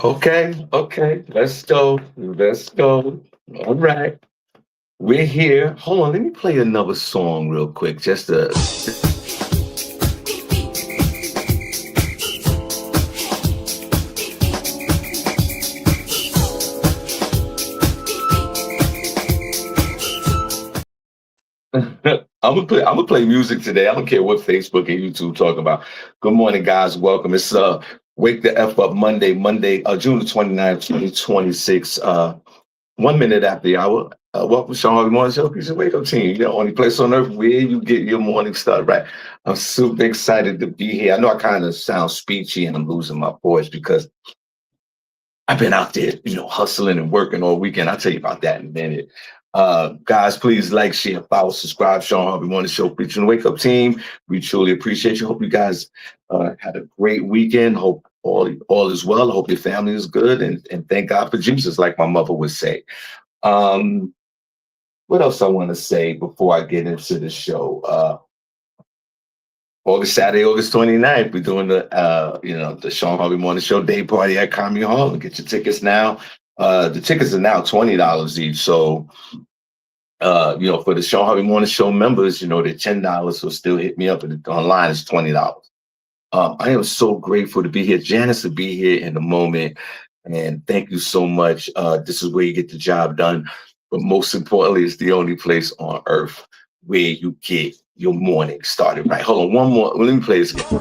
Okay. Let's go. Let's go. All right. We're here. Hold on, let me play another song real quick. I'm gonna play music today. I don't care what Facebook and YouTube talk about. Good morning, guys. Welcome. It's Wake the F Up Monday, June the 29th, 2026. 1 minute after the hour. Welcome, Shawn Harvey Morning Show. Peace and Wake Up Team. The only place on earth where you get your morning start right. I'm super excited to be here. I know I kind of sound speechy and I'm losing my voice because I've been out there, hustling and working all weekend. I'll tell you about that in a minute. Guys, please like, share, follow, subscribe. Shawn Harvey Morning Show, Preaching Wake Up Team. We truly appreciate you. Hope you guys had a great weekend. Hope all is well. Hope your family is good. And thank God for Jesus, like my mother would say. Um, what else I want to say before I get into the show? Saturday, August 29th, we're doing the Shawn Harvey Morning Show Day Party at Comedy Hall. Get your tickets now. The tickets are now $20 each. So, for the Shawn Harvey Morning Show members, they're $10. So still hit me up online. It's $20. I am so grateful to be here. Janice will be here in a moment. And thank you so much. This is where you get the job done. But most importantly, it's the only place on earth where you get your morning started right. Hold on, one more. Let me play this again.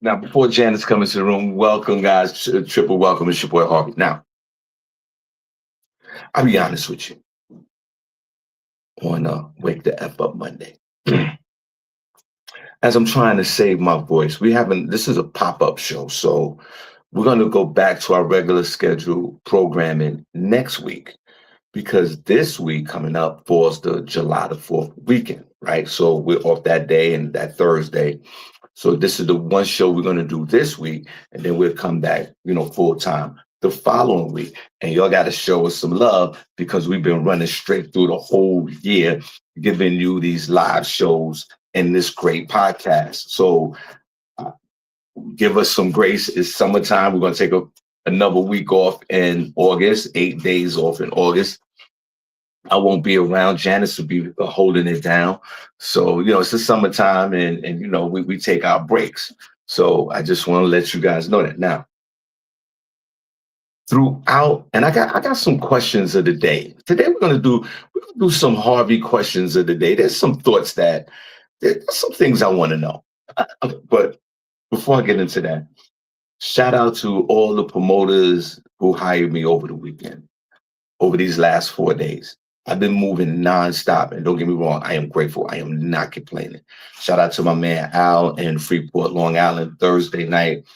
Now, before Janice comes into the room, welcome, guys. Triple welcome. It's your boy Harvey. Now, I'll be honest with you. On Wake the F Up Monday. As I'm trying to save my voice, this is a pop-up show, so we're going to go back to our regular schedule programming next week because this week coming up falls the July the 4th weekend, right? So we're off that day and that Thursday. So this is the one show we're going to do this week, and then we'll come back, full time the following week. And y'all got to show us some love because we've been running straight through the whole year, giving you these live shows and this great podcast. So give us some grace. It's summertime. We're going to take another week off in August, 8 days off in August. I won't be around. Janice will be holding it down. So, it's the summertime and we take our breaks. So I just want to let you guys know that. Now, throughout, and I got some questions of the day. Today we're gonna do some Harvey questions of the day. There's some things I want to know. But before I get into that, shout out to all the promoters who hired me over the weekend, over these last 4 days. I've been moving nonstop, and don't get me wrong, I am grateful. I am not complaining. Shout out to my man Al in Freeport, Long Island, Thursday night.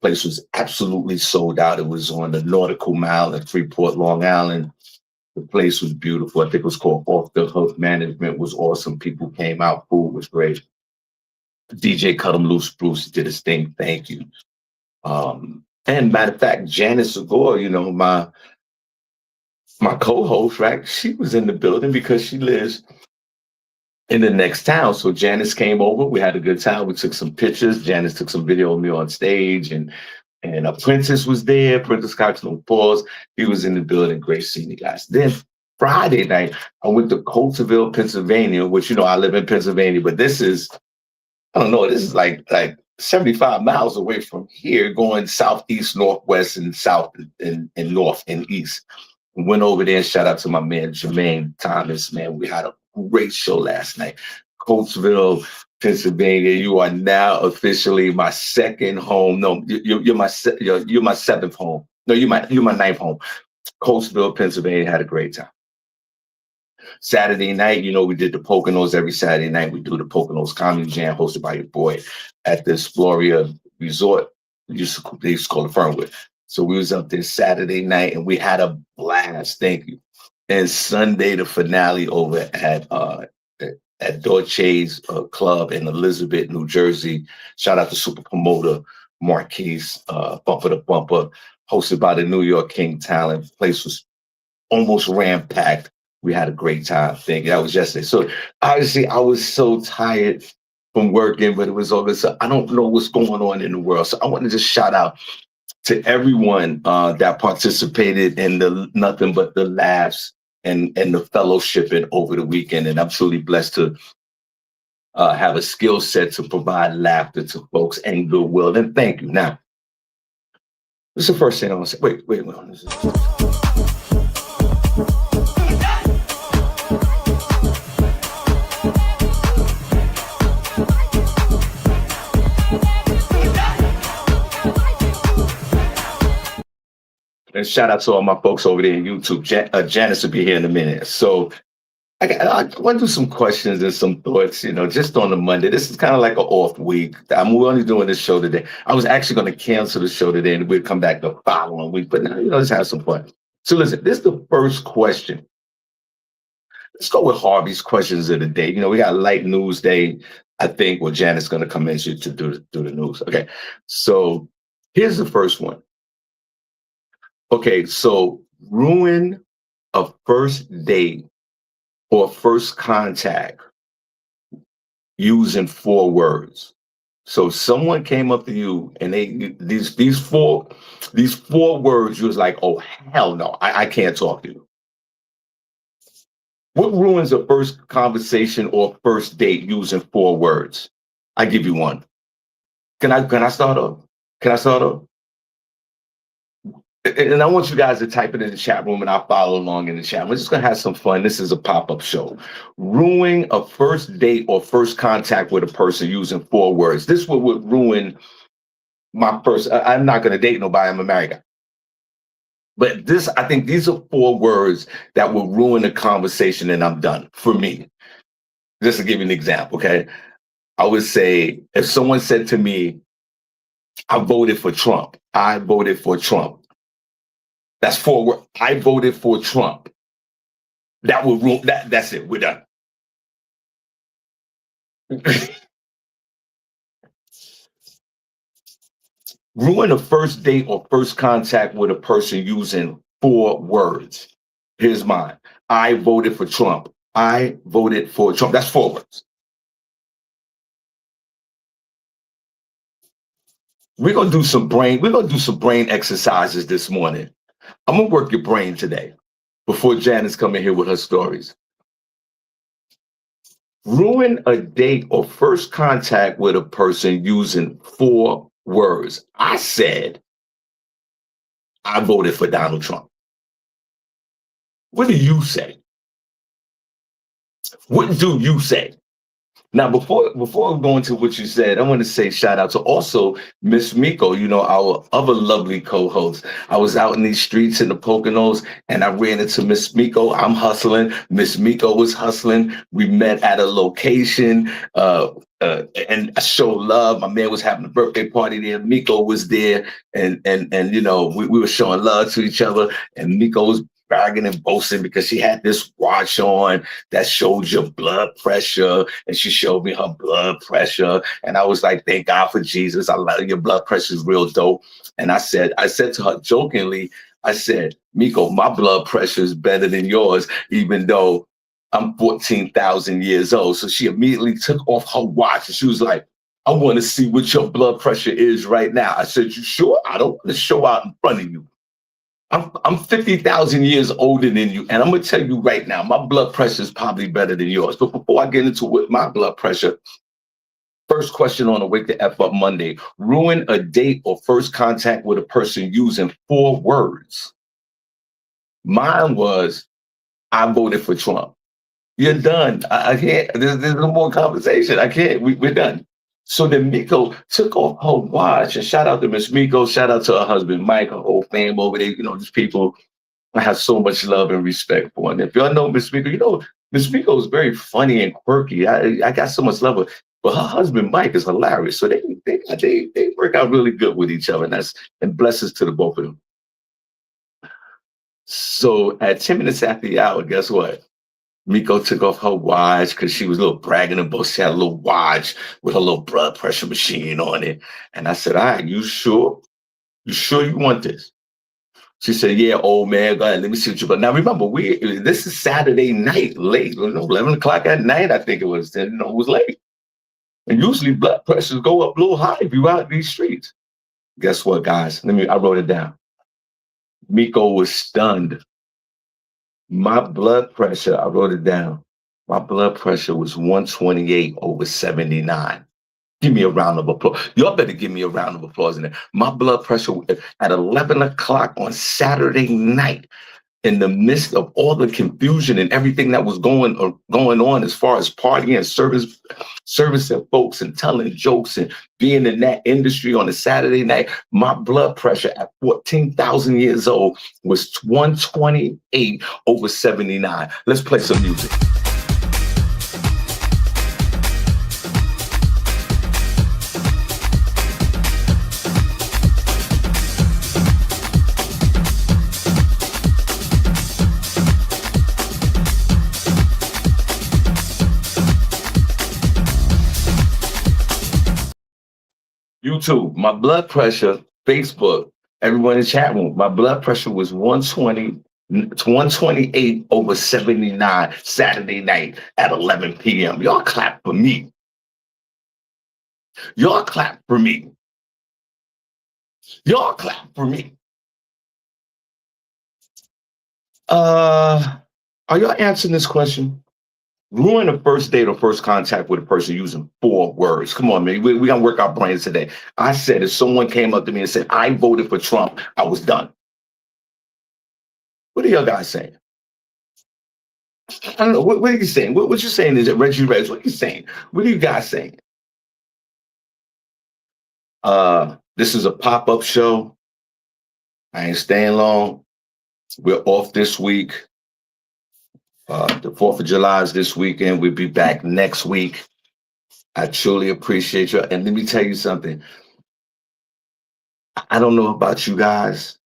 Place was absolutely sold out. It was on the Nautical Mile in Freeport, Long Island. The place was beautiful. I think it was called Off the Hook. Management was awesome. People came out. Food was great. DJ Cut 'em Loose Bruce did his thing. Thank you. And matter of fact, Janice Segure, my co-host, right? She was in the building because she lives in the next town. So Janice came over. We had a good time. We took some pictures. Janice took some video of me on stage, and Princess was there. Princess Coxon Paws. He was in the building. Great seeing you guys. Then Friday night, I went to Coulterville, Pennsylvania, which I live in Pennsylvania, but this is, I don't know, this is like 75 miles away from here, going southeast, northwest, and south and north and east. Went over there and shout out to my man Jermaine Thomas. Man, we had a great show last night. Coatesville, Pennsylvania. You are now officially my second home. No, you're my seventh home. No, you're my ninth home. Coatesville, Pennsylvania. Had a great time. Saturday night, we did the Poconos every Saturday night. We do the Poconos Comedy Jam hosted by your boy at the Exploria Resort. They used to call it Fernwood. So we was up there Saturday night and we had a blast. Thank you. And Sunday, the finale over at Dorche's Club in Elizabeth, New Jersey. Shout out to super promoter Marquise, Bumper to Bumper, hosted by the New York King Talent. Place was almost ram-packed. We had a great time. Thank you. That was yesterday. So obviously I was so tired from working, but it was all this. I don't know what's going on in the world. So I want to just shout out to everyone that participated in the nothing but the laughs and the fellowshipping over the weekend. And I'm truly blessed to have a skill set to provide laughter to folks and goodwill. And thank you. Now, this is the first thing I want to say. Wait. And shout out to all my folks over there in YouTube. Janice will be here in a minute. So I want to do some questions and some thoughts, just on the Monday. This is kind of like an off week. We're only doing this show today. I was actually going to cancel the show today and we'd come back the following week. But now, let's have some fun. So listen, this is the first question. Let's go with Harvey's questions of the day. We got a light news day. I think Janice is going to come in to do the news. Okay, so here's the first one. Okay, so ruin a first date or first contact using 4 words. So someone came up to you and these four words, you was like, oh hell no, I can't talk to you. What ruins a first conversation or first date using 4 words? I give you one. Can I start off? And I want you guys to type it in the chat room and I'll follow along in the chat. We're just going to have some fun. This is a pop-up show. Ruining a first date or first contact with a person using 4 words. This would ruin my first. I'm not going to date nobody. I'm a married guy. But I think these are 4 words that will ruin the conversation and I'm done for me. Just to give you an example, okay? I would say if someone said to me, I voted for Trump. I voted for Trump. That's 4 words. I voted for Trump. That will ruin that. That's it. We're done. Ruin a first date or first contact with a person using 4 words. Here's mine. I voted for Trump. I voted for Trump. That's 4 words. We're gonna do some brain exercises this morning. I'm gonna work your brain today before Janice come in here with her stories. Ruin a date or first contact with a person using 4 words. I said, I voted for Donald Trump. What do you say? What do you say? Now, before we go into what you said, I want to say shout out to also Miss Miko, our other lovely co-host. I was out in these streets in the Poconos and I ran into Miss Miko. I'm hustling. Miss Miko was hustling. We met at a location and I showed love. My man was having a birthday party there. Miko was there and we were showing love to each other and Miko was bragging and boasting because she had this watch on that showed your blood pressure, and she showed me her blood pressure, and I was like, "Thank God for Jesus! I love your blood pressure is real dope." And I said to her jokingly, I said, "Miko, my blood pressure is better than yours, even though I'm 14,000 years old." So she immediately took off her watch, and she was like, "I want to see what your blood pressure is right now." I said, "You sure? I don't want to show out in front of you. I'm 50,000 years older than you. And I'm going to tell you right now, my blood pressure is probably better than yours." But before I get into with my blood pressure, first question on the Wake the F Up Monday. Ruin a date or first contact with a person using 4 words. Mine was, I voted for Trump. You're done. I can't. There's no more conversation. I can't. We're done. So then Miko took off her watch, and shout out to Miss Miko, shout out to her husband, Mike, her whole fam over there. These people I have so much love and respect for. And if y'all know Miss Miko, Miss Miko is very funny and quirky. I got so much love for her. But her husband, Mike, is hilarious. So they work out really good with each other. And blessings to the both of them. So at 10 minutes after the hour, guess what? Miko took off her watch because she was a little bragging about she had a little watch with a little blood pressure machine on it. And I said, all right, you sure? You sure you want this? She said, yeah, old man, go ahead, let me see what you got. Now remember, this is Saturday night, late, 11 o'clock at night, I think it was. It was late. And usually blood pressures go up a little high if you're out in these streets. Guess what, guys? I wrote it down. Miko was stunned. My blood pressure, I wrote it down. My blood pressure was 128/79. Give me a round of applause. Y'all better give me a round of applause in there. My blood pressure at 11 o'clock on Saturday night, in the midst of all the confusion and everything that was going on as far as partying and servicing folks and telling jokes and being in that industry on a Saturday night, my blood pressure at 14,000 years old was 128/79. Let's play some music. YouTube, my blood pressure, Facebook, everyone in the chat room, my blood pressure was 128/79 Saturday night at 11 p.m. Y'all clap for me. Y'all clap for me. Y'all clap for me. Are y'all answering this question? Ruin a first date or first contact with a person using 4 words. Come on, man. We gotta work our brains today. I said if someone came up to me and said, I voted for Trump, I was done. What are y'all guys saying? I don't know. What are you saying? What you saying is it Reggie Reds? What are you saying? What are you guys saying? This is a pop-up show. I ain't staying long. We're off this week. The 4th of July is this weekend. We'll be back next week. I truly appreciate you. And let me tell you something. I don't know about you guys,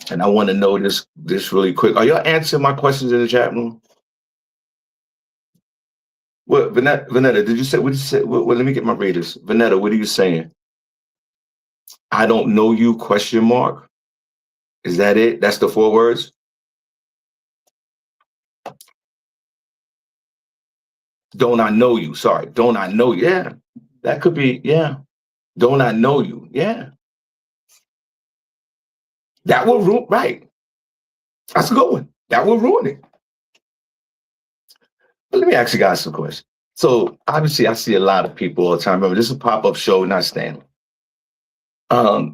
and I want to know this really quick. Are y'all answering my questions in the chat room? What, Vanetta, did you say, what did you say? Well, let me get my readers. Vanetta, what are you saying? I don't know you, question mark. Is that it? That's the 4 words? Don't I know you? Sorry, don't I know you? Yeah, that could be, yeah. Don't I know you? Yeah. That will ruin, right. That's a good one. That will ruin it. But let me ask you guys some questions. So obviously I see a lot of people all the time. Remember, this is a pop-up show, not stand. For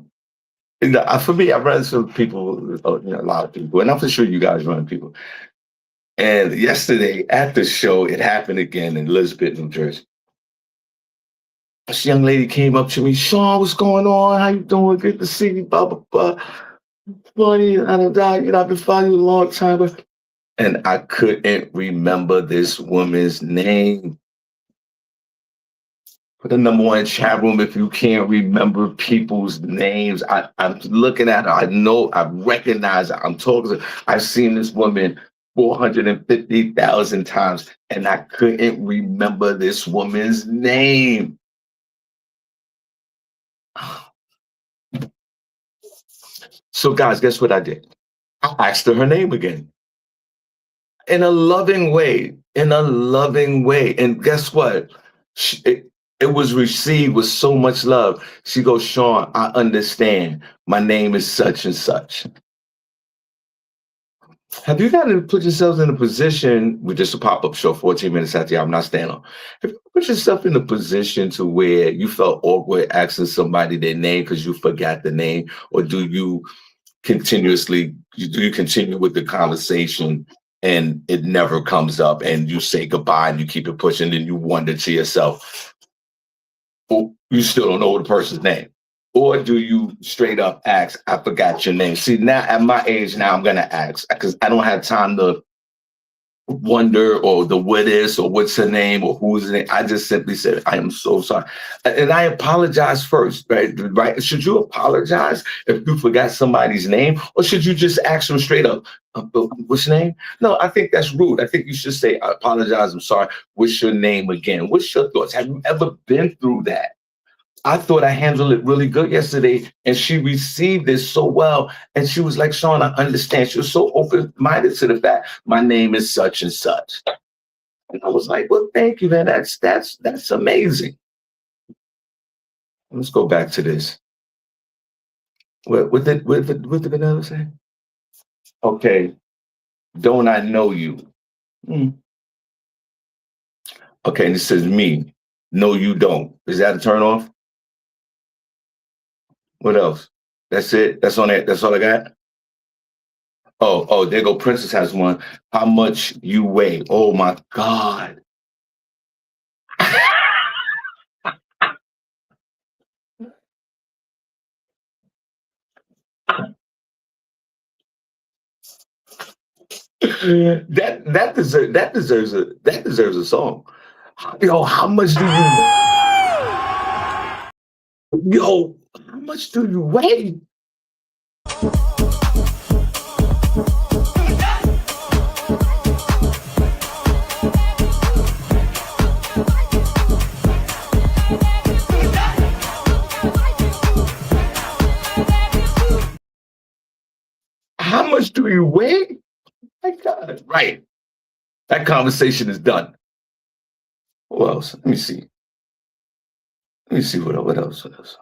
me, I run some people, a lot of people, and I'm for sure you guys run people. And yesterday at the show, it happened again in Elizabeth, New Jersey. This young lady came up to me, Shawn, what's going on? How you doing? Good to see you, blah, blah, blah. Funny, I've been following you a long time. And I couldn't remember this woman's name. Put the number 1 chat room if you can't remember people's names. I'm looking at her. I know, I recognize her. I'm talking to her. I've seen this woman 450,000 times, and I couldn't remember this woman's name. So guys, guess what I did? I asked her name again. In a loving way. And guess what? It was received with so much love. She goes, Shawn, I understand. My name is such and such. Have you got to put yourselves in a position with just a pop-up show, 14 minutes after I'm not staying on? Have you put yourself in a position to where you felt awkward asking somebody their name because you forgot the name? Or do you continue with the conversation and it never comes up and you say goodbye and you keep it pushing and you wonder to yourself, oh, you still don't know the person's name? Or do you straight up ask, I forgot your name? See, now at my age now, I'm going to ask because I don't have time to wonder or the what is or what's her name or who's her name. I just simply said, I am so sorry. And I apologize first, right? Should you apologize if you forgot somebody's name? Or should you just ask them straight up, What's your name? No, I think that's rude. I think you should say, I apologize, I'm sorry. What's your name again? What's your thoughts? Have you ever been through that? I thought I handled it really good yesterday, and she received it so well. And she was like, Shawn, I understand. She was so open-minded to the fact my name is such and such. And I was like, well, thank you, man. That's amazing. Let's go back to this. What did Vanilla say? Okay, don't I know you? Hmm. Okay, and it says me. No, you don't. Is that a turn off? What else? That's it. That's on it. That's all I got. Oh, there go. Princess has one. How much you weigh? Oh my God. that deserves a song. Yo, how much do you yo, how much do you weigh? How much do you weigh? My God. Right. That conversation is done. Who else? Let me see. Let me see what else. What else?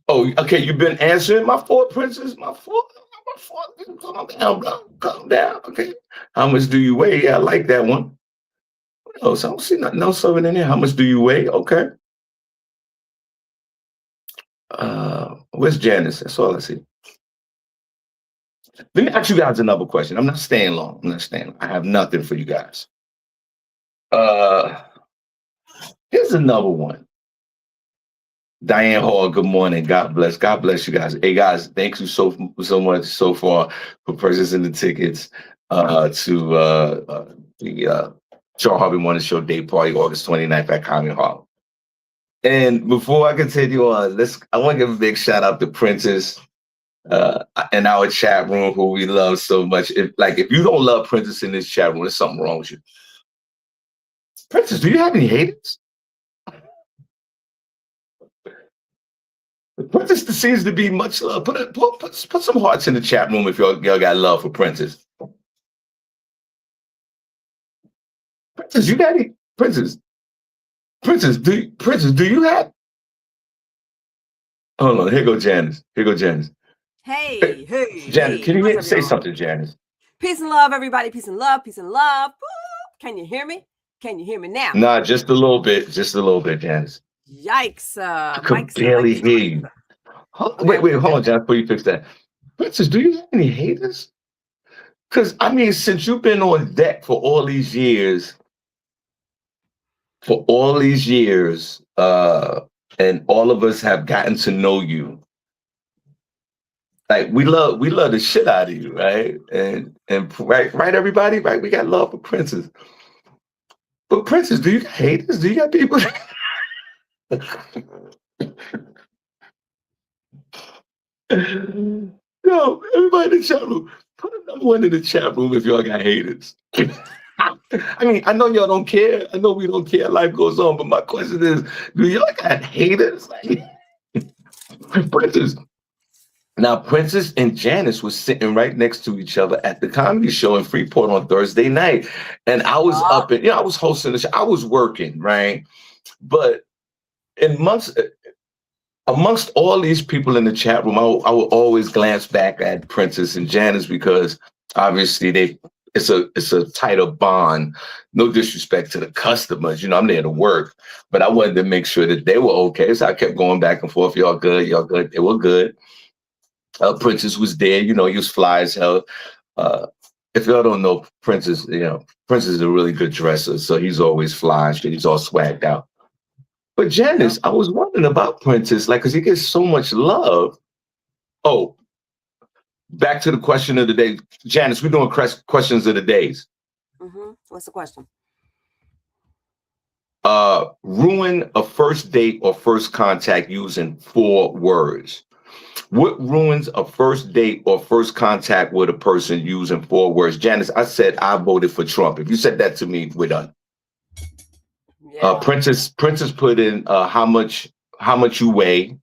Oh, okay. You've been answering my four princes. My four. My four. Calm down, bro. Calm down. Okay. How much do you weigh? Yeah, I like that one. What else? I don't see nothing else over in there. How much do you weigh? Okay. Where's Janice? That's all I see. Let me ask you guys another question. I'm not staying long. I'm not staying long. I have nothing for you guys. Uh, Here's another one. Diane Hall, good morning. God bless. God bless you guys. Hey guys, thank you so much so far for purchasing the tickets to the Shawn Harvey Morning Show Day Party, August 29th at Comedy Hall. And before I continue on, I want to give a big shout out to Princess in our chat room, who we love so much. If you don't love Princess in this chat room, there's something wrong with you. Princess, do you have any haters? Princess seems to be much love. Put some hearts in the chat room if y'all got love for Princess. Princess, you got any? Princess, do you have? Hold on, here go Janice. Hey, Janice, can you say something, Janice? Peace and love, everybody. Peace and love. Can you hear me? Can you hear me now? Nah, just a little bit, Janice. Yikes! I could barely hear you. Wait, hold on, Janice, before you fix that. Princess, do you have any haters? Because I mean, since you've been on deck for all these years, and all of us have gotten to know you. Like we love the shit out of you, right? And right, everybody, right? We got love for Princess. But Princess, do you got haters? Do you got people? Yo, everybody in the chat room, put a number one in the chat room if y'all got haters. I mean, I know y'all don't care. I know we don't care. Life goes on. But my question is, do y'all got haters? Princess. Now, Princess and Janice was sitting right next to each other at the comedy show in Freeport on Thursday night. And I was up and, I was hosting the show. I was working, right? But amongst all these people in the chat room, I would always glance back at Princess and Janice because obviously it's a tighter bond. No disrespect to the customers, I'm there to work, but I wanted to make sure that they were okay. So I kept going back and forth. Y'all good? They were good. Princess was there. He was fly as hell. If y'all don't know Princess, Princess is a really good dresser, so he's always fly. He's all swagged out. But Janice, I was wondering about Princess, because he gets so much love. Oh, back to the question of the day. Janice, we're doing questions of the days. Mm-hmm. What's the question? Ruin a first date or first contact using 4 words. What ruins a first date or first contact with a person using 4 words? Janice, I said I voted for Trump. If you said that to me, we're done. Yeah. Princess put in how much you weigh.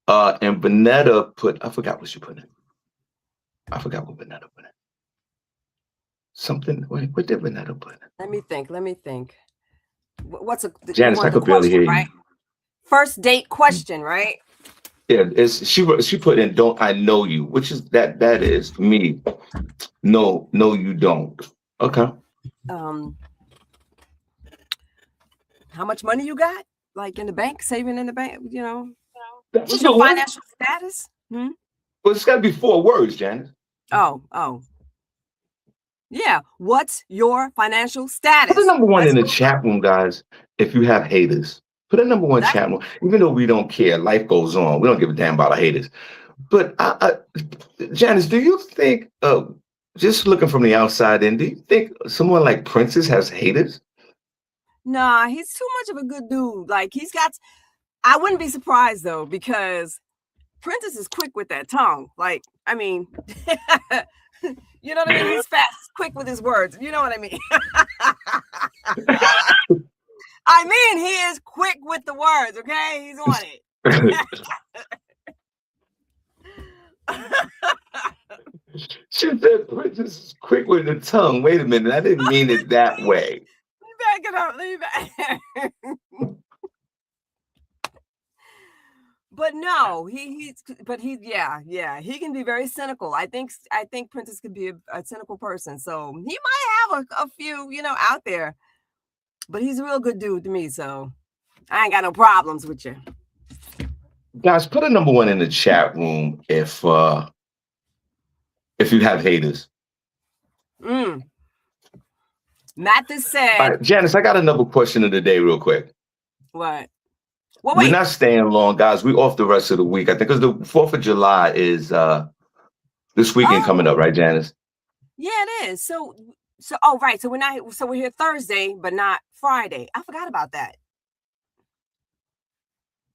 And Vanetta I forgot what she put in. I forgot what Vanetta put in. Something. Wait, what did Vanetta put in? Let me think. What's Janice, I could barely hear you. Right? First date question, right? Yeah, she put in "Don't I know you," which is that is me. No, you don't. Okay. How much money you got? Like in the bank, saving in the bank, you know? That's What's your financial status? Well, it's got to be 4 words, Janice. Oh. Yeah. What's your financial status? Put the number 1 in the chat room, guys. If you have haters, put a number 1 chat room. Even though we don't care, life goes on. We don't give a damn about our haters. But Janice, do you think, just looking from the outside in, do you think someone like Princess has haters? Nah, he's too much of a good dude. Like I wouldn't be surprised though, because Princess is quick with that tongue. Like, I mean, you know what I mean? He's fast, quick with his words. You know what I mean? I mean, he is quick with the words, okay? He's on it. She said Princess is quick with the tongue. Wait a minute. I didn't mean it that way. Back it up. Leave it. But no, he can be very cynical. I think Princess could be a cynical person. So he might have a few, out there. But he's a real good dude to me, so I ain't got no problems with you. Guys, put a number 1 in the chat room if you have haters. Mathis said. All right, Janice, I got another question of the day real quick. What? Well, wait. We're not staying long, guys. We're off the rest of the week. I think because the 4th of July is this weekend coming up, right, Janice? Yeah, it is. So right. So we're here Thursday, but not Friday. I forgot about that.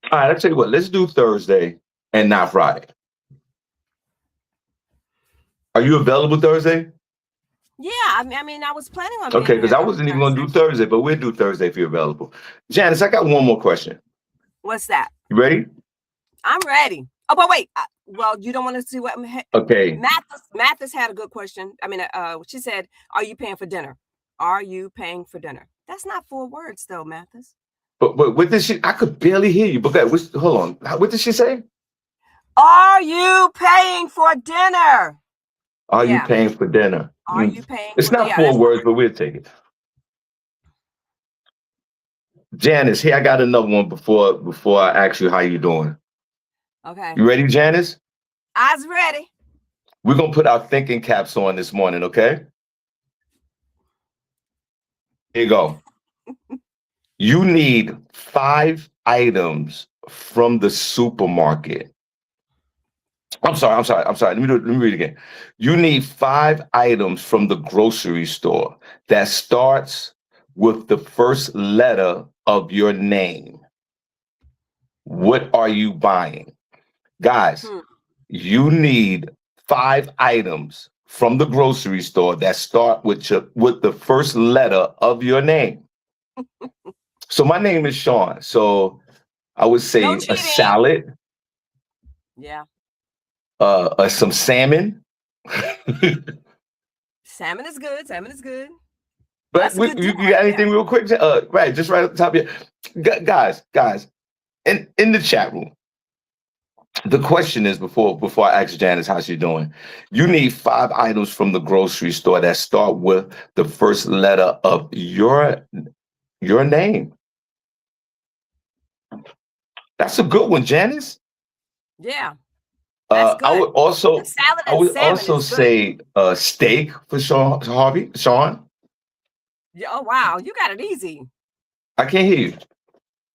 All right, I'll tell you what, let's do Thursday and not Friday. Are you available Thursday? Yeah, I mean, I was planning on. Okay, because I wasn't even going to do Thursday, but we'll do Thursday if you're available. Janice, I got one more question. What's that? You ready? I'm ready. Oh, but wait. Well, you don't want to see what? Okay. Mathis had a good question. I mean, she said, "Are you paying for dinner? Are you paying for dinner?" That's not 4 words, though, Mathis. But what did she? I could barely hear you. But hold on. What did she say? Are you paying for dinner? Are you paying for dinner? Are you paying? It's not 4 words, but we'll take it. Janice, here I got another one before I ask you how you doing. Okay. You ready, Janice? I was ready. We're gonna put our thinking caps on this morning, okay? Here you go. You need 5 items from the supermarket. I'm sorry. Let me read it again. You need 5 items from the grocery store that starts with the first letter of your name. What are you buying? Guys, you need 5 items from the grocery store that start with the first letter of your name. So my name is Shawn. So I would say a salad. Yeah. Some salmon. Salmon is good. But you got anything real quick? Right, just right at the top of your guys. In the chat room, the question is before I ask Janice how she's doing, you need 5 items from the grocery store that start with the first letter of your name. That's a good one, Janice. Yeah. I would also say steak for Shawn Harvey. Shawn. Yeah, oh wow, you got it easy. I can't hear you.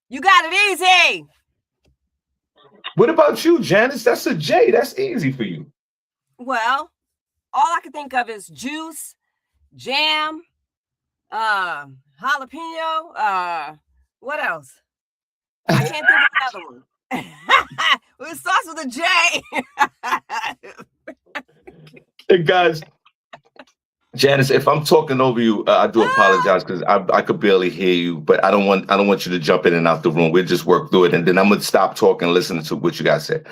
You got it easy. What about you, Janice? That's a J. That's easy for you. Well, all I can think of is juice, jam, jalapeno. What else? I can't think of another one. It starts with a J. Hey guys, Janice, if I'm talking over you, I do apologize because I could barely hear you, but I don't want you to jump in and out the room. We'll just work through it, and then I'm gonna stop talking and listen to what you guys said.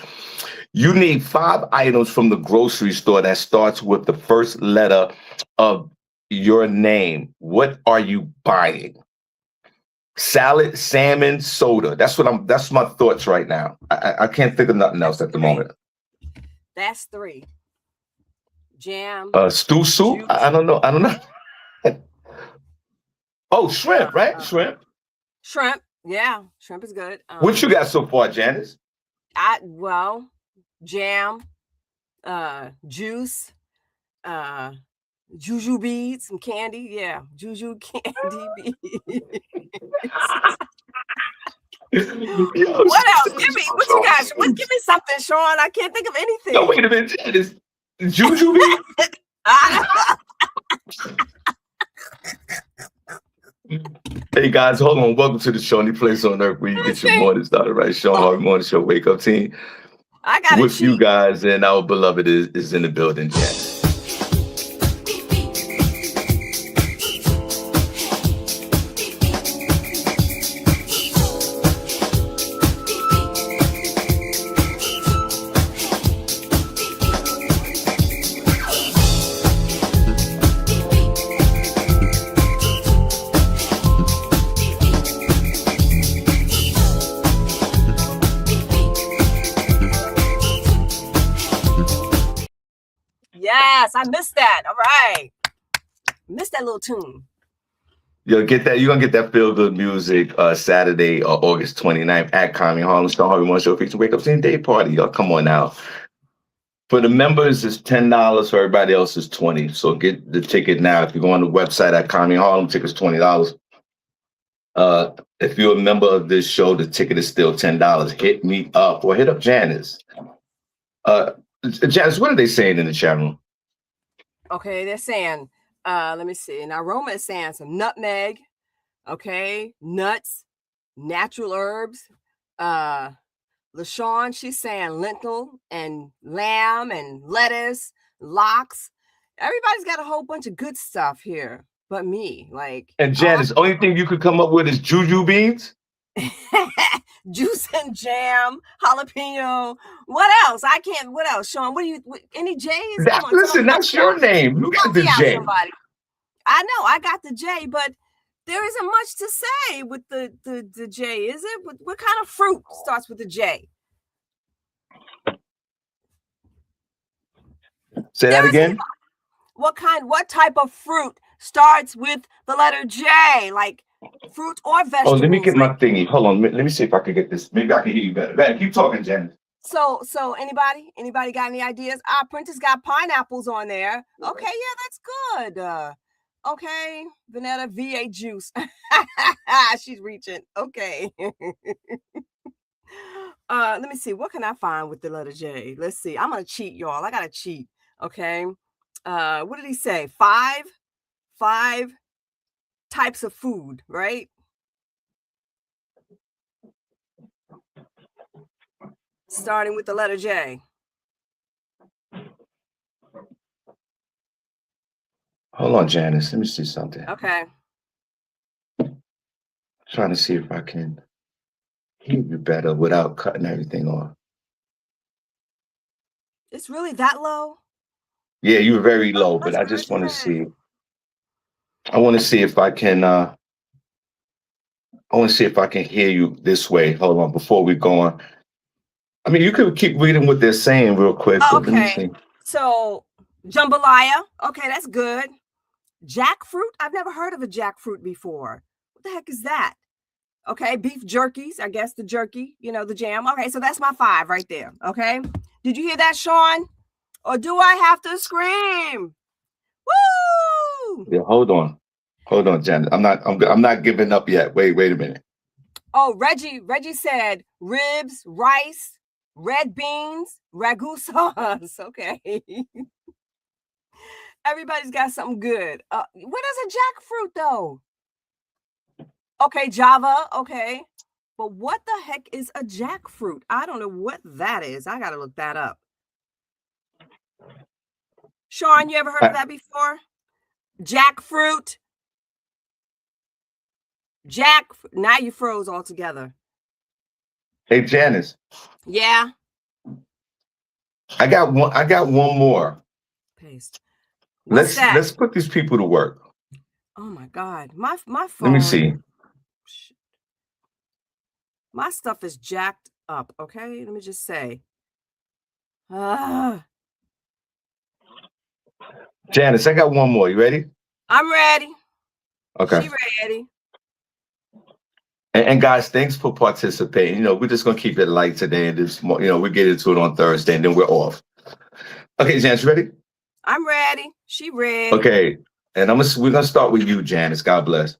You need 5 items from the grocery store that starts with the first letter of your name. What are you buying? Salad, salmon, soda. That's my thoughts right now. I can't think of nothing else at the moment. That's 3. Jam. Stew soup? Juice. I don't know. Oh, shrimp, right? Shrimp. Yeah, shrimp is good. What you got so far, Janice? Jam, juice, juju beads, some candy. Yeah, juju candy beads. What else? Give me what you got. Give me something, Shawn. I can't think of anything. No, wait a minute, Janice. Juju beads. Hey guys, hold on. Welcome to the show, only place on earth where you get your morning started, right? Shawn Harvey Morning Show, Wake Up Team. I got with you guys, and our beloved is in the building, Janice. Yes, I missed that. All right. Missed that little tune. You'll get that. You're gonna get that feel good music Saturday, August 29th at Comedy Harlem. Shawn Harvey Morning Show featuring Wake Up Team Day Party. Y'all come on now. For the members, it's $10. For everybody else, it's $20. So get the ticket now. If you go on the website at Comedy Harlem, ticket's $20. If you're a member of this show, the ticket is still $10. Hit me up or hit up Janice. Janice, what are they saying in the chat room? Okay, they're saying, let me see. Now, Roma is saying some nutmeg, okay, nuts, natural herbs. LaShawn, she's saying lentil and lamb and lettuce, lox. Everybody's got a whole bunch of good stuff here, but me, like. And Janice, only thing you could come up with is juju beans? Juice and jam, jalapeno. What else? I can't. What else, Shawn? Any J's? Listen, that's your name. You got the J. Somebody. I know I got the J, but there isn't much to say with the J, is it? What kind of fruit starts with the J? Say that again. What type of fruit starts with the letter J? Like fruit or vegetables? Oh, let me get my thingy. Hold on. Let me see if I can get this. Maybe I can hear you better. Keep talking, Jen. So anybody got any ideas? Prentice got pineapples on there. Okay, yeah, that's good. Okay, Vanetta V8 juice. She's reaching. Okay. Let me see. What can I find with the letter J? Let's see. I'm gonna cheat, y'all. I gotta cheat. Okay. What did he say? 5 types of food, right? Starting with the letter J. Hold on, Janice. Let me see something. Okay. Trying to see if I can hear you better without cutting everything off. It's really that low? Yeah, you're very low, but I just want to see. I want to see if I can. I want to see if I can hear you this way. Hold on, before we go on. I mean, you could keep reading what they're saying real quick. Okay. So jambalaya. Okay, that's good. Jackfruit. I've never heard of a jackfruit before. What the heck is that? Okay, beef jerkies. I guess the jerky, the jam. Okay, so that's my 5 right there. Okay. Did you hear that, Shawn? Or do I have to scream? Woo! Yeah, hold on, Janet. I'm not giving up yet. Wait a minute. Oh, Reggie said ribs, rice, red beans, ragu sauce. Okay. Everybody's got something good. What is a jackfruit though? Okay, Java. Okay. But what the heck is a jackfruit? I don't know what that is. I got to look that up. Shawn, you ever heard of that before? Jackfruit. Now you froze altogether. Hey, Janice. Yeah. I got one more. Paste. Let's put these people to work. Oh my God. My phone. Let me see. My stuff is jacked up. Okay. Let me just say. Janice, I got one more. You ready? I'm ready. Okay. She ready. And guys, thanks for participating. You know, we're just gonna keep it light today, and this, you know, we get into it on Thursday, and then we're off. Okay, Janice, you ready? I'm ready. She ready. Okay, and we're gonna start with you, Janice. God bless.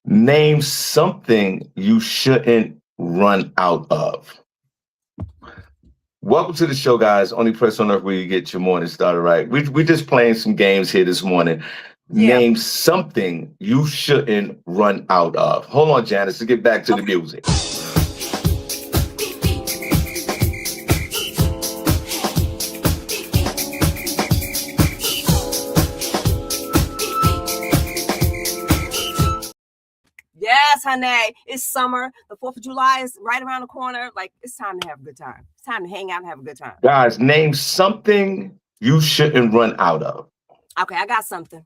Name something you shouldn't run out of. Welcome to the show, guys. Only place on earth where you get your morning started right. We're just playing some games here this morning. Yeah. Name something you shouldn't run out of. Hold on, Janice, to get back to the music. Yes, honey. It's summer. The 4th of July is right around the corner. Like, it's time to have a good time. It's time to hang out and have a good time. Guys, name something you shouldn't run out of. Okay, I got something.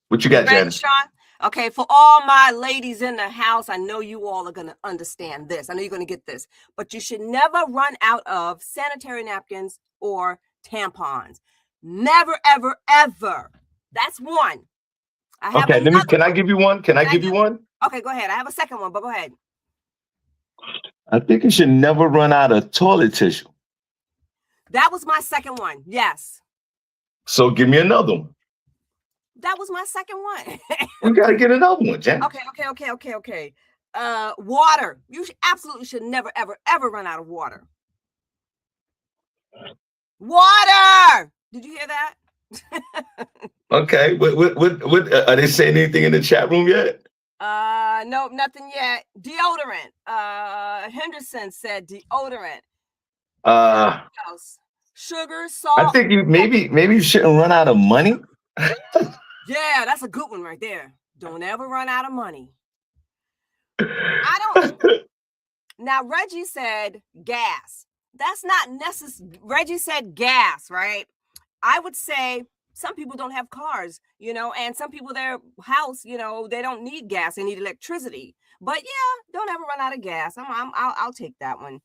What you got, Janice? Shawn? Okay, for all my ladies in the house, I know you all are going to understand this. I know you're going to get this. But you should never run out of sanitary napkins or tampons. Never, ever, ever. That's one. Okay, can I give you one? Can I give you one? Okay, go ahead. I have a second one, but go ahead. I think you should never run out of toilet tissue. That was my second one. Yes. So give me another one. That was my second one. We got to get another one, Jen. Okay. Water. You absolutely should never, ever, ever run out of water. Water. Did you hear that? Okay. What are they saying anything in the chat room yet? No, nothing yet. Deodorant. Henderson said deodorant. Sugar, salt. I think maybe you shouldn't run out of money. Yeah, that's a good one right there. Don't ever run out of money. Now, Reggie said gas. That's not necessary. Reggie said gas, right? I would say some people don't have cars, you know, and some people, their house, you know, they don't need gas. They need electricity. But yeah, don't ever run out of gas. I'll take that one.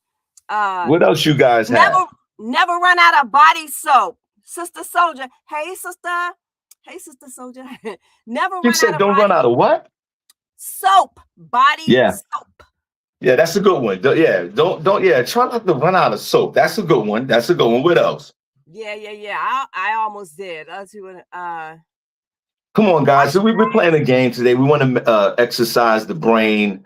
What else you guys have? Never run out of body soap. Sister Soldier. Hey, Sister Soldier. Never run out of don't run out of what? Soap. Body soap. Yeah, that's a good one. Don't try not to run out of soap. That's a good one. What else? Yeah. I almost did. Come on, guys. So we're playing a game today. We want to exercise the brain.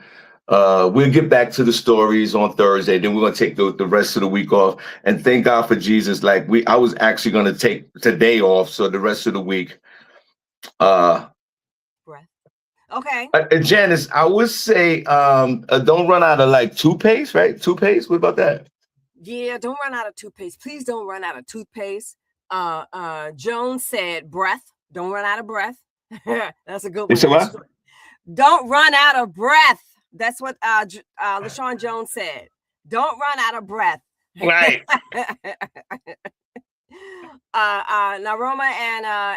We'll get back to the stories on Thursday. Then we're going to take the rest of the week off. And thank God for Jesus. Like I was actually going to take today off. So the rest of the week. Breath. Okay. Janice, I would say don't run out of like toothpaste, right? Toothpaste. What about that? Yeah, don't run out of toothpaste. Please don't run out of toothpaste. Jones said breath. Don't run out of breath. That's a good one. You what? Don't run out of breath. That's what LaShawn Jones said. Don't run out of breath. Right. Naroma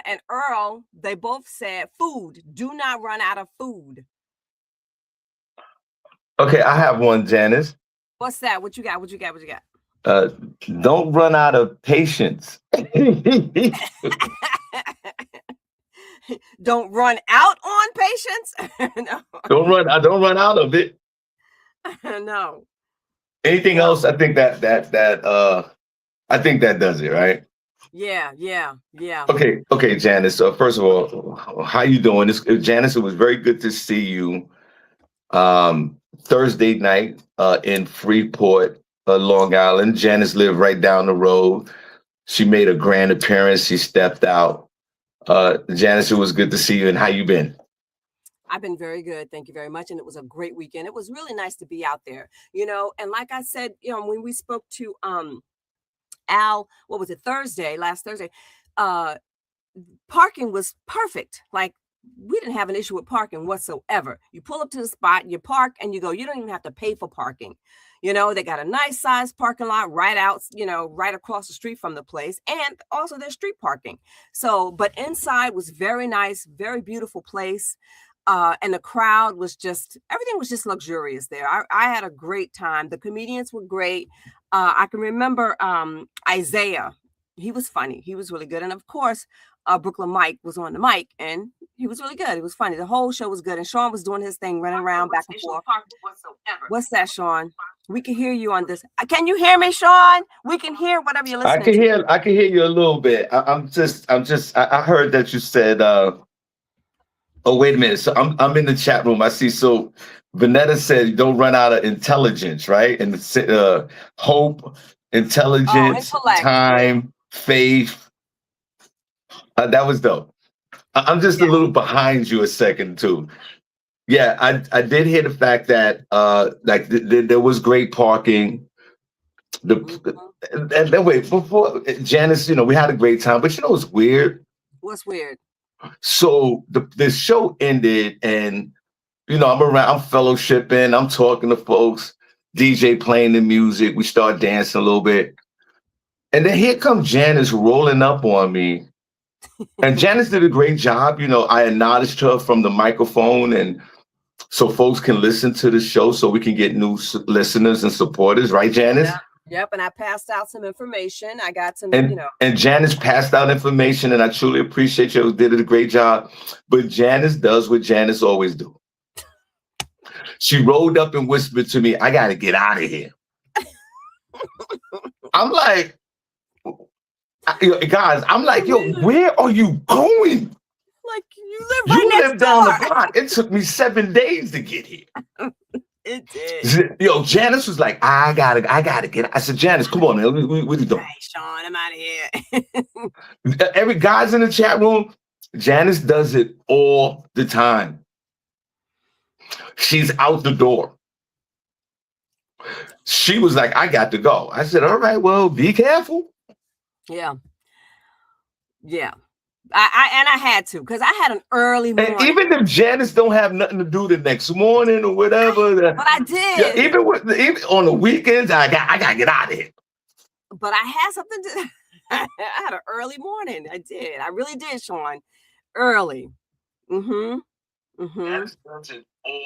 and Earl, they both said food. Do not run out of food. Okay, I have one, Janice. What's that? What you got? Don't run out of patience. Don't run out on patience. No. Don't run out of it. No. Anything else? I think that does it, right? Yeah. Okay, Janice. So first of all, how you doing? Janice, it was very good to see you Thursday night in Freeport, Long Island. Janice lived right down the road. She made a grand appearance. She stepped out. Janice, it was good to see you, and how you been? I've been very good. Thank you very much. And it was a great weekend. It was really nice to be out there, and like I said, when we spoke to Al, what was it, last Thursday, uh, parking was perfect. Like, we didn't have an issue with parking whatsoever. You pull up to the spot, you park, and you go. You don't even have to pay for parking. They got a nice sized parking lot right out, right across the street from the place. And also there's street parking. So, but inside was very nice, very beautiful place. And the crowd was everything was just luxurious there. I had a great time. The comedians were great. I can remember Isaiah. He was funny. He was really good. And of course, Brooklyn Mike was on the mic, and he was really good. It was funny. The whole show was good. And Shawn was doing his thing, running around back and forth. What's that, Shawn? We can hear you on this. Can you hear me, Shawn? We can hear whatever you're listening to. I can hear you a little bit. I heard that you said, oh, wait a minute. So I'm in the chat room. I see. So Vanetta said, don't run out of intelligence, right? And hope, intelligence, time, faith. That was dope. I'm just a little behind you a second too. Yeah, I did hear the fact that there was great parking. And wait, before Janice, we had a great time, but what's weird? What's weird? So the show ended, and I'm around, I'm fellowshipping, I'm talking to folks, DJ playing the music, we start dancing a little bit. And then here comes Janice rolling up on me. And Janice did a great job. I acknowledged her from the microphone, and so folks can listen to the show, so we can get new listeners and supporters, right, Janice? Yeah. Yep, and I passed out some information. I got some, And Janice passed out information, and I truly appreciate you. Did a great job. But Janice does what Janice always do. She rolled up and whispered to me, "I got to get out of here." I'm like, guys, yo, where are you going? Like, you live down the block. It took me 7 days to get here. It did. Yo, Janice was like, I gotta get. I said, Janice, come on, man. What are you doing? Hey, Shawn, I'm out of here. Every guy's in the chat room. Janice does it all the time. She's out the door. She was like, I got to go. I said, all right, well, be careful. Yeah. I had to, because I had an early morning. And even if Janice don't have nothing to do the next morning or whatever, but I did. Yeah, even on the weekends, I gotta get out of here. But I had something to. I had an early morning. I did. I really did, Shawn. Early. That's it all.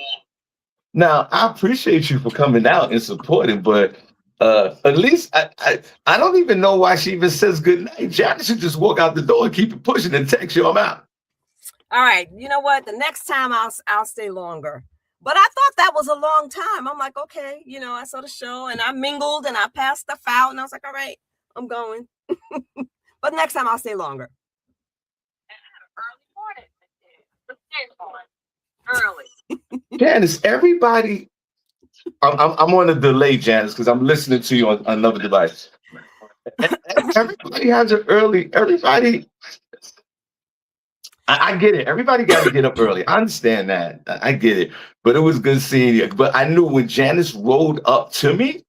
Now, I appreciate you for coming out and supporting, but at least I don't even know why she even says good night. Janice should just walk out the door and keep it pushing and text you, I'm out. All right. You know what? The next time I'll stay longer. But I thought that was a long time. I'm like, okay, I saw the show and I mingled and I passed stuff out and I was like, all right, I'm going. But next time I'll stay longer. Early. Janice, everybody. I'm on a delay, Janice, because I'm listening to you on another device. Everybody has an early. Everybody, I get it. Everybody got to get up early. I understand that. I get it. But it was good seeing you. But I knew when Janice rolled up to me,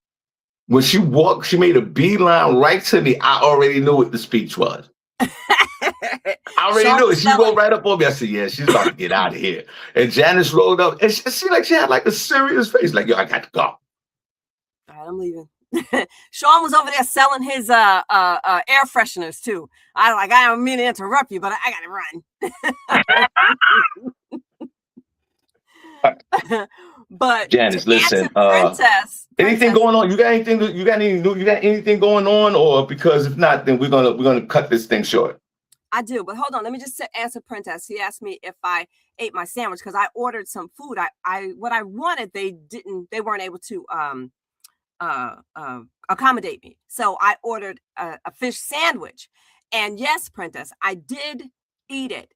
when she walked, she made a beeline right to me. I already knew what the speech was. I already knew it. She rolled right up on me. I said, yeah, she's about to get out of here. And Janice rolled up, and she seemed like she had like a serious face, like, yo, I got to go. All right, I'm leaving. Shawn was over there selling his air fresheners too. I don't mean to interrupt you, but I gotta run. But Janice, listen, Princess, anything going on? You got anything? You got anything going on? Or because if not, then we're gonna cut this thing short. I do, but hold on. Let me just answer Princess. He asked me if I ate my sandwich because I ordered some food. What I wanted, they weren't able to accommodate me. So I ordered a fish sandwich. And yes, Princess, I did eat it.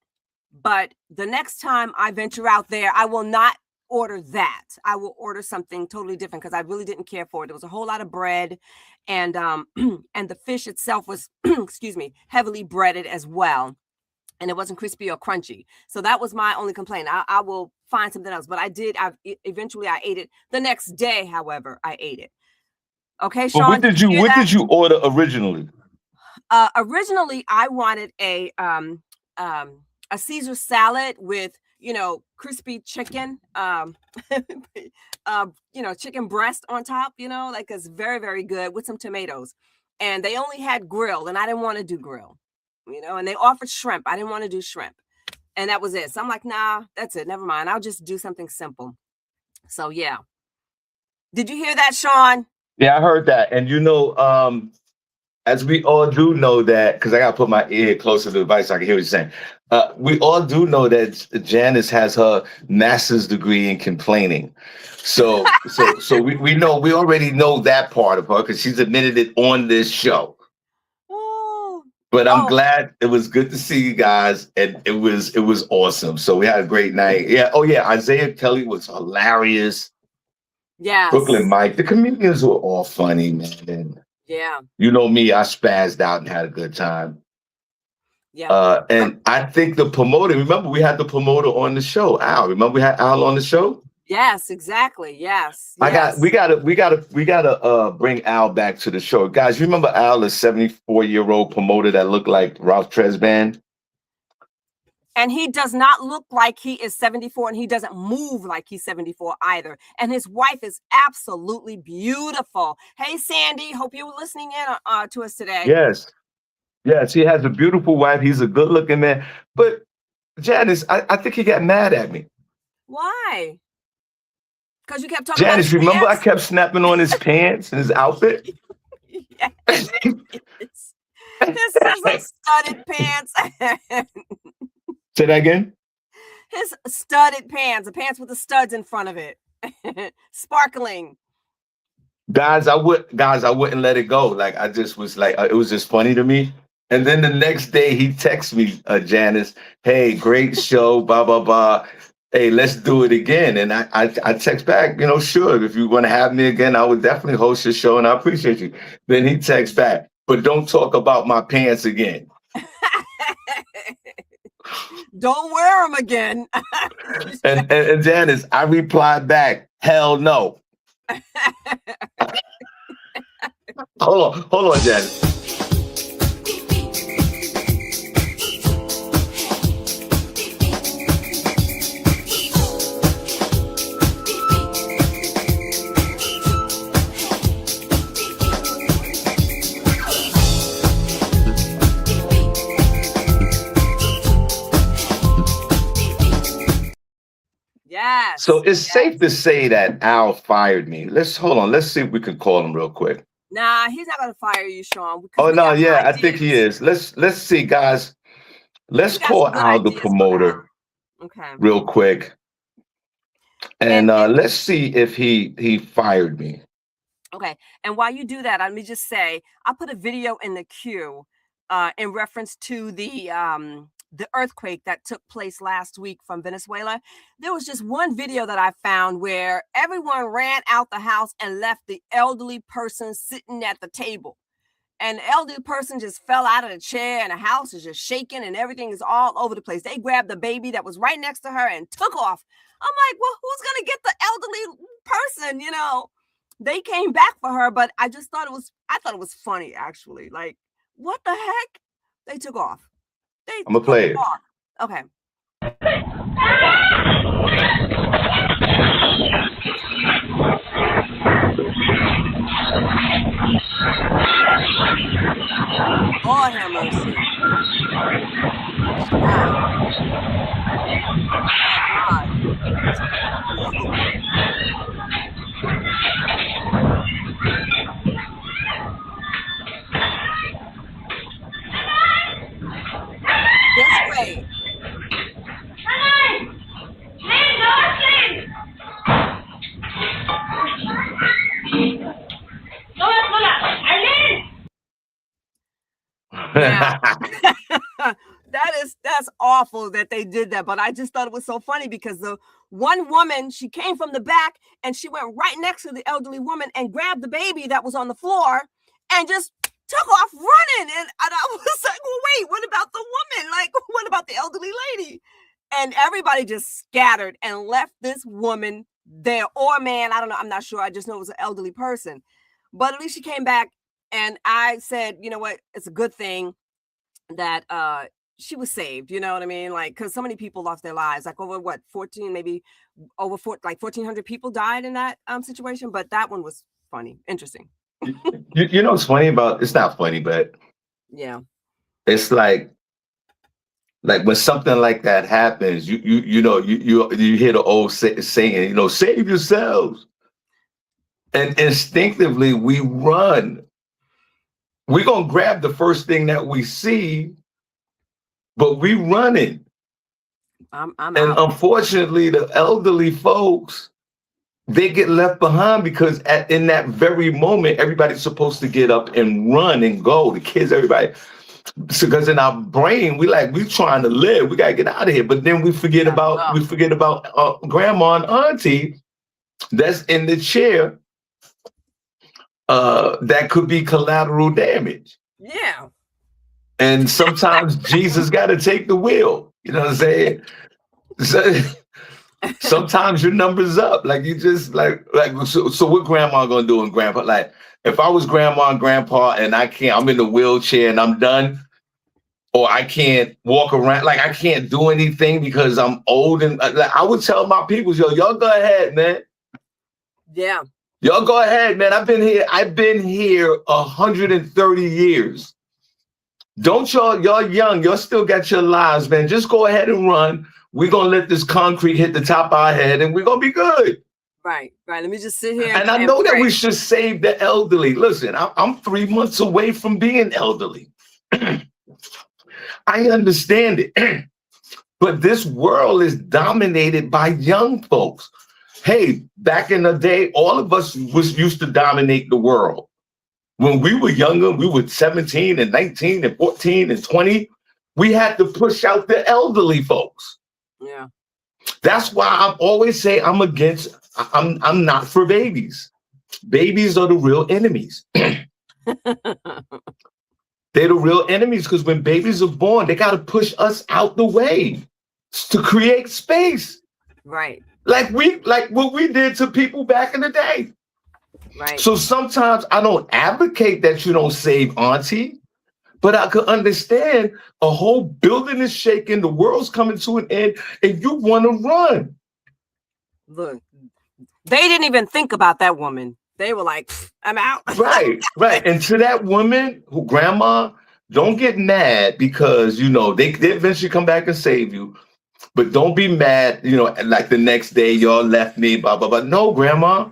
But the next time I venture out there, I will not order that. I will order something totally different because I really didn't care for it. There was a whole lot of bread, and the fish itself was, excuse me, heavily breaded as well. and it wasn't crispy or crunchy. So that was my only complaint. I will find something else, but eventually I ate it the next day. However, I ate it. Okay, But Shawn, did you hear what that? did you order originally? Originally, I wanted a Caesar salad with, crispy chicken, chicken breast on top, like it's very, very good with some tomatoes. And they only had grill, and I didn't want to do grill, and they offered shrimp. I didn't want to do shrimp. And that was it. So I'm like, nah, that's it. Never mind. I'll just do something simple. So yeah. Did you hear that, Shawn? Yeah, I heard that. And as we all do know that, because I got to put my ear closer to the device so I can hear what you're saying. We all do know that Janice has her master's degree in complaining. So we know, we already know that part of her because she's admitted it on this show. Oh. But I'm glad. It was good to see you guys, and it was awesome. So we had a great night. Yeah. Oh yeah, Isaiah Kelly was hilarious. Yes. Brooklyn Mike, the comedians were all funny, man. And yeah. You know me, I spazzed out and had a good time. Yeah. And I think the promoter, remember we had the promoter on the show, Al. Remember we had Al on the show? Yes, exactly. Yes. We gotta bring Al back to the show. Guys, you remember Al, the 74-year-old promoter that looked like Ralph Tresvant? And he does not look like he is 74, and he doesn't move like he's 74 either. And his wife is absolutely beautiful. Hey, Sandy, hope you were listening in to us today. Yes. Yes, he has a beautiful wife. He's a good-looking man. But Janice, I think he got mad at me. Why? Because you kept talking Janice, about his remember pants? I kept snapping on his pants and his outfit? Yes. His like studded pants. Say that again? His studded pants, the pants with the studs in front of it. Sparkling. Guys, I wouldn't let it go. Like, I just was like, it was just funny to me. And then the next day he texts me, Janice, hey, great show, blah, blah, blah. Hey, let's do it again. And I text back, sure, if you want to have me again, I would definitely host your show and I appreciate you. Then he texts back, but don't talk about my pants again. Don't wear them again. and Janice, I replied back, hell no. Hold on, Janice. Yes. So it's safe to say that Al fired me. Let's see if we can call him real quick. Nah, he's not gonna fire you, Shawn. Oh no, yeah, I think he is. Let's see, guys. Let's call Al the promoter. Okay. Real quick. And let's see if he fired me. Okay. And while you do that, let me just say I put a video in the queue in reference to the earthquake that took place last week from Venezuela. There was just one video that I found where everyone ran out the house and left the elderly person sitting at the table. And the elderly person just fell out of the chair and the house is just shaking and everything is all over the place. They grabbed the baby that was right next to her and took off. I'm like, well, who's going to get the elderly person? They came back for her, but I thought it was funny, actually. Like, what the heck? They took off. I'm gonna play it. Okay. Lord have mercy. This way. Yeah. That's awful that they did that, but I just thought it was so funny because the one woman, she came from the back and she went right next to the elderly woman and grabbed the baby that was on the floor and just took off running. And I was like, well, wait, what about the woman? Like, what about the elderly lady? And everybody just scattered and left this woman there, or man, I don't know. I'm not sure. I just know it was an elderly person. But at least she came back, and I said, you know what? It's a good thing that she was saved. You know what I mean? Like, because so many people lost their lives. Like over what, 14, maybe over like 1,400 people died in that situation. But that one was funny, interesting. You know what's funny about? It's not funny, but yeah, it's like when something like that happens, you hear the old saying, you know, save yourselves. And instinctively we run. We're gonna grab the first thing that we see, but we running. I'm and out. Unfortunately, the elderly folks, they get left behind because in that very moment, everybody's supposed to get up and run and go. The kids, everybody. Because in our brain, we trying to live. We gotta get out of here. But then we forget about grandma and auntie that's in the chair. That could be collateral damage. Yeah. And sometimes Jesus got to take the wheel. You know what I'm saying? So, sometimes your number's up. Like you just so what grandma gonna do and grandpa? Like if I was grandma and grandpa and I'm in the wheelchair and I'm done, or I can't walk around, like I can't do anything because I'm old, and I would tell my people, y'all go ahead, man. Yeah. Y'all go ahead, man. I've been here 130 years. Don't y'all young, y'all still got your lives, man. Just go ahead and run. We're gonna let this concrete hit the top of our head and we're gonna be good. Right. Let me just sit here. And I know that we should save the elderly. Listen, I'm 3 months away from being elderly. I understand it. But this world is dominated by young folks. Hey, back in the day, all of us used to dominate the world. When we were younger, we were 17 and 19 and 14 and 20. We had to push out the elderly folks. Yeah. That's why I always say I'm not for babies. Babies are the real enemies. They're the real enemies because when babies are born, they got to push us out the way to create space. Right. Like what we did to people back in the day. Right. So sometimes I don't advocate that you don't save auntie, but I could understand a whole building is shaking, the world's coming to an end, and you want to run. Look, they didn't even think about that woman. They were like, I'm out. Right. And to that woman, grandma, don't get mad because, they eventually come back and save you. But don't be mad, like the next day, y'all left me, blah, blah, blah. No, grandma,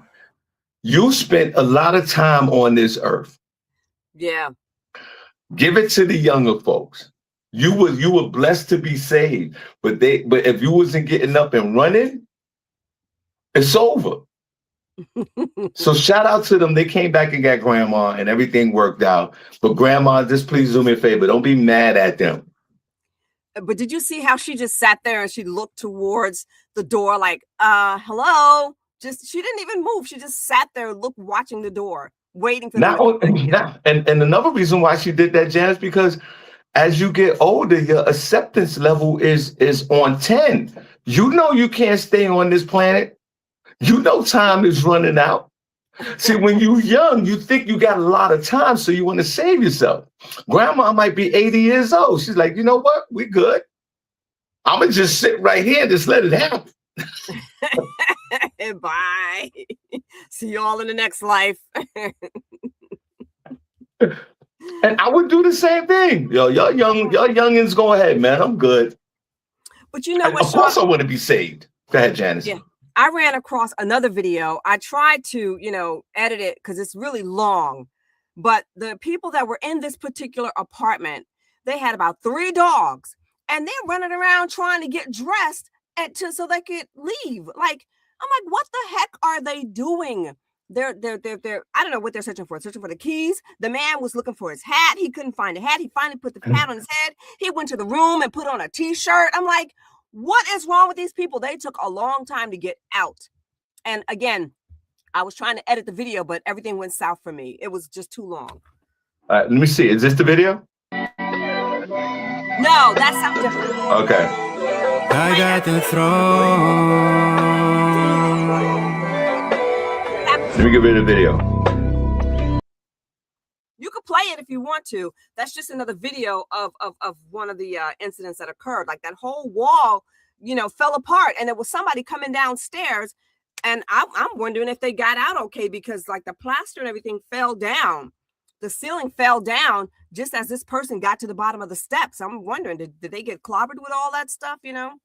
you spent a lot of time on this earth. Yeah. Give it to the younger folks. You were blessed to be saved, but if you wasn't getting up and running, it's over. So shout out to them. They came back and got grandma and everything worked out. But grandma, just please do me a favor. Don't be mad at them. But did you see how she just sat there and she looked towards the door like, hello? She didn't even move. She just sat there, watching the door, waiting for and another reason why she did that, Janice, because as you get older, your acceptance level is on 10. You can't stay on this planet. Time is running out. See, when you're young, you think you got a lot of time, so you want to save yourself. Grandma might be 80 years old. She's like, you know what? We good. I'm going to just sit right here and just let it happen. Bye. See you all in the next life. And I would do the same thing. Y'all youngins, go ahead, man. I'm good. But you know what? Of course I want to be saved. Go ahead, Janice. Yeah. I ran across another video. I tried to, edit it because it's really long. But the people that were in this particular apartment, they had about 3 dogs, and they're running around trying to get dressed so they could leave. Like, I'm like, what the heck are they doing? They're I don't know what they're searching for the keys. The man was looking for his hat. He couldn't find the hat. He finally put the hat on his head. He went to the room and put on a t-shirt. I'm like, what is wrong with these people? They took a long time to get out. And again, I was trying to edit the video, but everything went south for me. It was just too long. Let me see. Is this the video? No, that's something different. Okay. I got the throne. Let me get rid of the video. You could play it if you want to. That's just another video of one of the incidents that occurred. Like that whole wall, you know, fell apart, and it was somebody coming downstairs. And I'm wondering if they got out okay, because like the plaster and everything fell down. The ceiling fell down just as this person got to the bottom of the steps. I'm wondering, did they get clobbered with all that stuff, you know?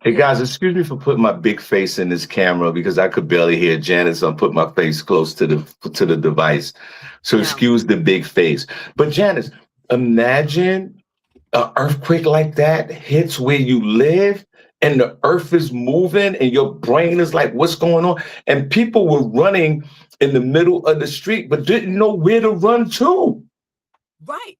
Hey guys, excuse me for putting my big face in this camera because I could barely hear Janice. I'm putting my face close to the device. So excuse the big face. But Janice, imagine an earthquake like that hits where you live and the earth is moving and your brain is like, what's going on? And people were running in the middle of the street, but didn't know where to run to. Right,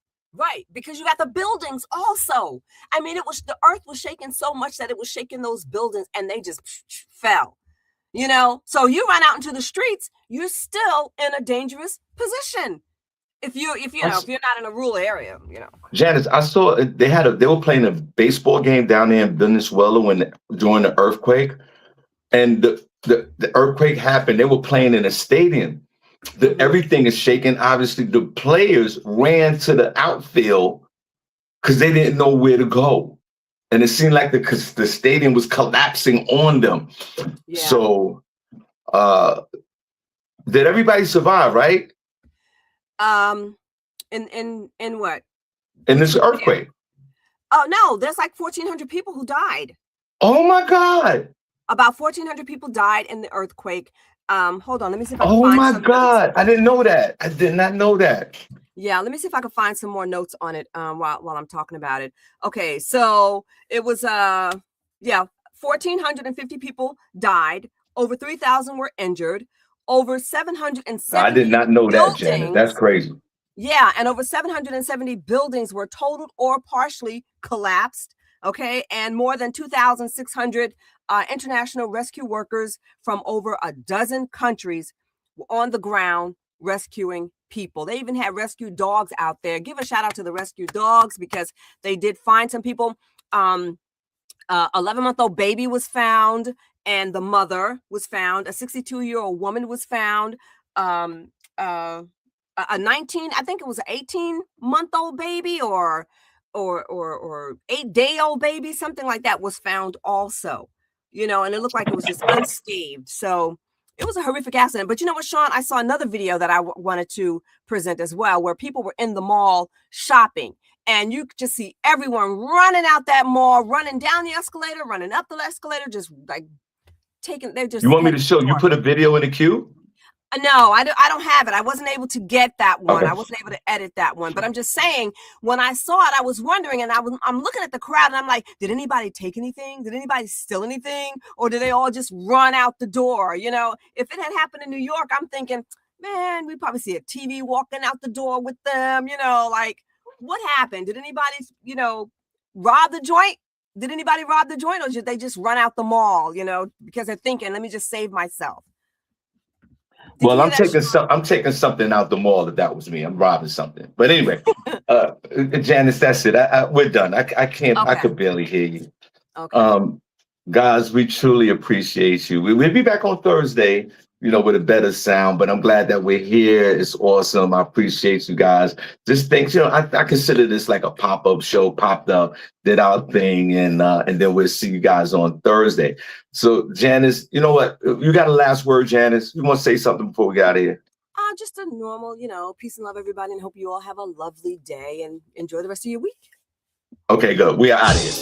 because you got the buildings also. I mean, the earth was shaking so much that it was shaking those buildings and they just fell, you know? So you run out into the streets, you're still in a dangerous position. If you're not in a rural area, you know. Janice, I saw they were playing a baseball game down there in Venezuela during the earthquake, and the earthquake happened. They were playing in a stadium. Everything is shaking. Obviously, the players ran to the outfield because they didn't know where to go, and it seemed like the stadium was collapsing on them. Yeah. So, did everybody survive? Right? In what? In this earthquake? Oh no, there's like 1,400 people who died. Oh my God! About 1,400 people died in the earthquake. Hold on, let me see if I can find my God, I didn't know that. I did not know that. Yeah, let me see if I can find some more notes on it while I'm talking about it. Okay, so it was 1,450 people died, over 3,000 were injured, over 770 I did not know that, Janet. That's crazy. Yeah, and over 770 buildings were totaled or partially collapsed. Okay, and more than 2,600 international rescue workers from over a dozen countries were on the ground rescuing people. They even had rescue dogs out there. Give a shout out to the rescue dogs because they did find some people. 11-month-old baby was found, and the mother was found. A 62-year-old woman was found. A 18-month-old baby or 8-day-old baby, something like that, was found also, you know, and it looked like it was just unscathed. So it was a horrific accident. But you know what, Shawn, I saw another video that I wanted to present as well, where people were in the mall shopping, and you could just see everyone running out that mall, running down the escalator, running up the escalator, just like You want me to show you? Put a video in the queue? No, I don't have it. I wasn't able to get that one. Okay. I wasn't able to edit that one. But I'm just saying, when I saw it, I was wondering, and I'm looking at the crowd, and I'm like, did anybody take anything? Did anybody steal anything? Or did they all just run out the door? You know, if it had happened in New York, I'm thinking, man, we'd probably see a TV walking out the door with them. You know, like, what happened? Did anybody, you know, rob the joint? Did anybody rob the joint, or did they just run out the mall, you know, because they're thinking, let me just save myself? Well, I'm taking something out the mall. If that was me, I'm robbing something. But anyway, Janice, that's it. We're done. I can't. Okay. I could barely hear you. Okay. Guys, we truly appreciate you. We'll be back on Thursday, you know, with a better sound. But I'm glad that we're here. It's awesome. I appreciate you guys. Just think, you know, I consider this like a pop-up show. Popped up, did our thing, and then we'll see you guys on Thursday. So, Janice, you know what? You got a last word, Janice? You want to say something before we get out of here? Just a normal, you know, peace and love, everybody, and hope you all have a lovely day and enjoy the rest of your week. Okay, good. We are out of here.